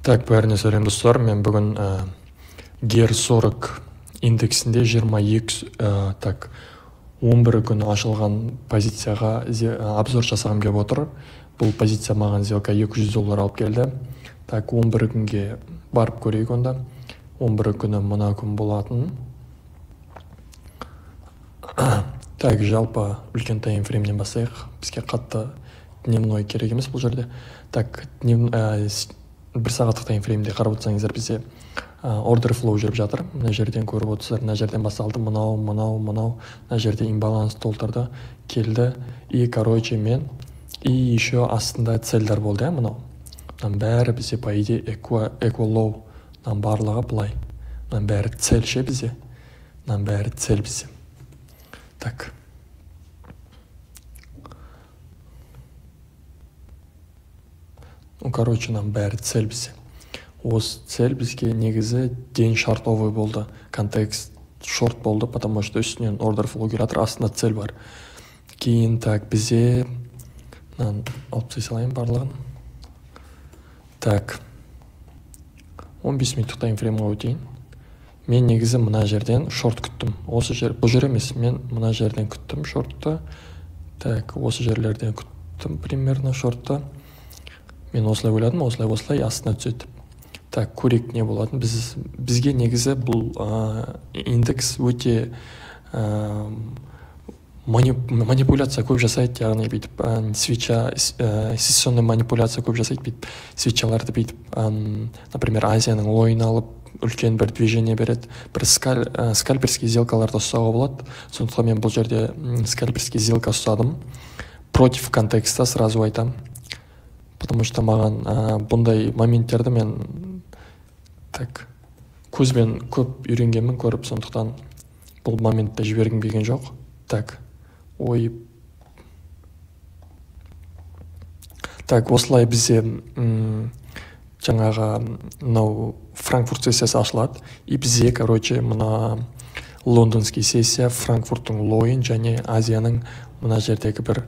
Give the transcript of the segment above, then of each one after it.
Так, бәріне сәлем достар. Мен бүгін GER 40 индексінде 11 күні ашылған позицияға обзор жасағым келіп отыр. Бұл позиция маған сделка $200 алып келді. Так, 11 күнге барып көрейік онда. 11 күні мына күн болатын. Так, жалпы үлкен таймфреймнен басайық. Бізге қатты дневной керек емес бұл жерде. Так, бір сағаттық таймфреймде қарап отырсаңыздар, бізде order flow жүріп жатыр. Мына жерден көріп отырсыздар, мына жерден басталды, мынау, мына жерде имбаланс толтырды, келді. И, короче, и еще астында цельдар болды, мынау. Бәрі бізде, по идее, equal low. Барлығы бұлай. Бәрі цель ше бізде. Бәрі цель бізде. Так. Короче, бәрі цель бізде. Осы цель бізге негізі день шартовый болды. Контекст шорт болды, потому что үстінен order flow келатыр, астында цель бар. Кейін, так, бізде алып салайын барлығын. Так. 15 минуттық таймфреймға өтейін. Мен негізі мына жерден шорт күттім. Осы жер, бұл жер емес, мен мына жерден күттім шортты. Так, осы жерлерден күттім примерно шортты. Мен осылай ойладым, осылай астына түседі. Так, көрейік не болатын. Бізге негізі бұл индекс өте манипуляция көп жасайды, яғни бүйтіп сессионный манипуляция көп жасайды, бүйтіп свитчаларды бүйтіп, например, Азияның лойын алып, үлкен бір движение береді. Бір скальперский сделкаларды ұстауға болады. Сондықтан мен бұл жерде скальперский сделка ұстадым. Против контекста сразу айтам. Потому что маған бұндай моменттерді мен так көзбен көп үйренгенмін, көріп, сондықтан бұл моментті жібергім келген жоқ. Так, так, осылай бізде жаңағы Франкфурт сессиясы ашылады. И бізде, короче, мына лондонский сессия, Франкфурттың лойын және Азияның мына жердегі бір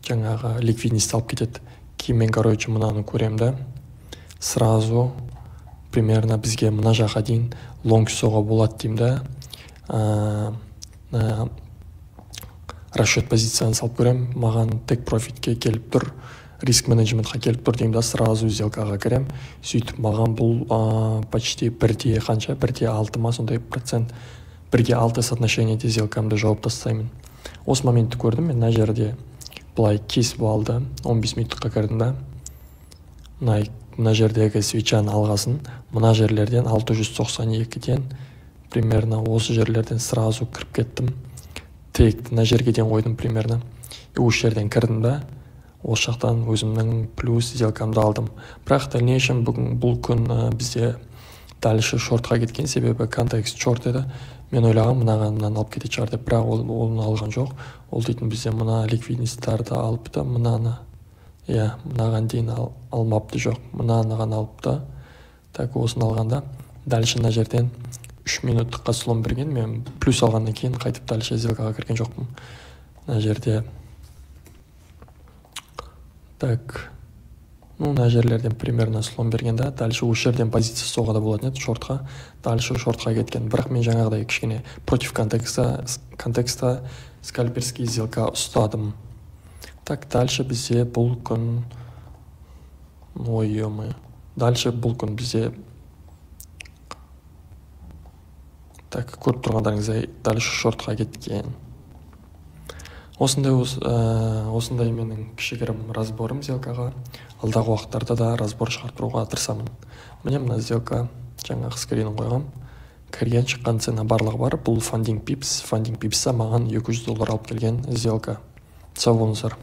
жаңағы ликвидность алып кетеді. Кейін мен, короче, мынаны көрем да, сразу примерно бізге мына жаққа дейін лонг соға болады дейм да. Расчет позицияны салып көрем, маған тек профитке келіп тұр, риск менеджментқа келіп тұр дейм да, сразу сделкаға кірем. Сөйтіп маған бұл почти 1,6 ма сондай процент, 1,6 соотношениеде сделкамды жауып тастаймын. Осы моментті көрдім, мен мына жерде былай кесіп алды, 15 минуттыққа кірдім да. Мына жердегі свитчаны алғасын, мына жерлерден 692-ден примерно осы жерлерден сразу кіріп кеттім. Тек мына жерге дейін қойдым примерно. И осы жерден кірдім да, осы жақтан өзімнің плюс сделкамды алдым. Бірақ дальнейшем бұл күн бізде дальше шортқа кеткен, себебі контекст шорт еді. Мен ойлағам, мынаны алып кететін шығар деп, бірақ оны алған жоқ. Ол дейтін бізде мына ликвидностьтарды алыпты, мынаған дейін алмапты жоқ, мынаған алыпты. Так, осын алғанда, дальше мына жерден 3 минуттыққа слом берген, мен плюс алғаннан кейін қайтып дальше сделкаға кірген жоқпын. Мына жерде так, мына жерлерден примерно слом берген да, дальше осы жерден позиция соғада болатын еді шортқа, дальше шортқа кеткен. Бірақ мен жаңағыдай кішкене против контекста скальперский сделка ұстадым. Так, дальше бізде бұл күн, дальше бұл күн бізде, так, көріп тұрғандарыңыздай, дальше шортқа кеткен. Осындай менің кішігірім разборым сделкаға. Алдағы уақыттарда да разбор шығартыруға тырысамын. Міне мына сделка жаңағы скринін қойғам. Кірген шыққан цена барлығы бар. Бұл фандинг пипс. Фандинг пипса маған $200 алып келген сделка. Сау болыңыздар.